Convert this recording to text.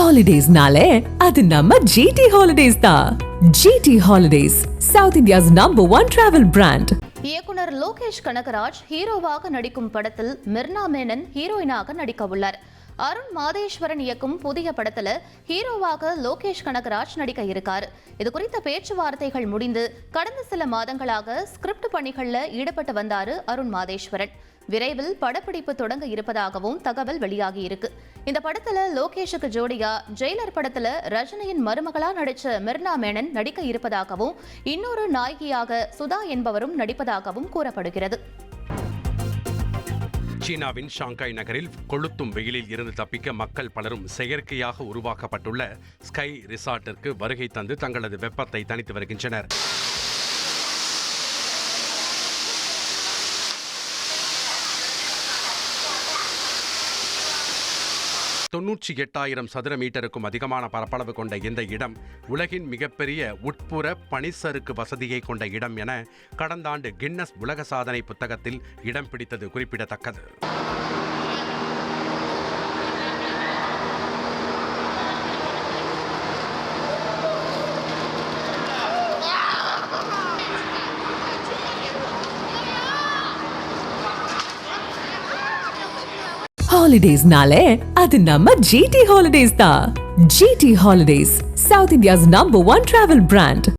ஹாலிடேஸ்னாலே அது நம்ம ஜிடி ஹாலிடேஸ் தான். GT holidays, south India's #1 travel brand. இயக்குனர் லோகேஷ் கனகராஜ் ஹீரோவாக நடிக்கும் படத்தில் மிர்னா மேனன் ஹீரோயினாக நடிக்க உள்ளார். அருண் மாதேஸ்வரன் இயக்கும் புதிய படத்துல ஹீரோவாக லோகேஷ் கனகராஜ் நடிக்க இருக்காரு. இது குறித்த பேச்சுவார்த்தைகள் முடிந்து கடந்த சில மாதங்களாக ஸ்கிரிப்ட் பணிகள்ல ஈடுபட்டு வந்தாரு அருண் மாதேஸ்வரன். விரைவில் படப்பிடிப்பு தொடங்க இருப்பதாகவும் தகவல் வெளியாகி இருக்கு. இந்த படத்துல லோகேஷுக்கு ஜோடியா ஜெயிலர் படத்துல ரஜினியின் மருமகளா நடிச்ச மிர்னா மேனன் நடிக்க இருப்பதாகவும் இன்னொரு நாயகியாக சுதா என்பவரும் நடிப்பதாகவும் கூறப்படுகிறது. சீனாவின் ஷாங்காய் நகரில் கொளுத்தும் வெயிலில் இருந்து தப்பிக்க மக்கள் பலரும் செயற்கையாக உருவாக்கப்பட்டுள்ள ஸ்கை ரிசார்ட்டிற்கு வருகை தந்து தங்களது வெப்பத்தை தணித்து வருகின்றனர். $98,000 சதுர மீட்டருக்கும் அதிகமான பரப்பளவு கொண்ட இந்த இடம் உலகின் மிகப்பெரிய உட்புற பனிச்சறுக்கு வசதியை கொண்ட இடம் என கடந்த ஆண்டு கின்னஸ் உலக சாதனை புத்தகத்தில் இடம் பிடித்தது குறிப்பிடத்தக்கது. ஹாலிடேஸ்னாலே அது நம்ம ஜிடி ஹாலிடேஸ் தான். GT holidays, south India's #1 travel brand.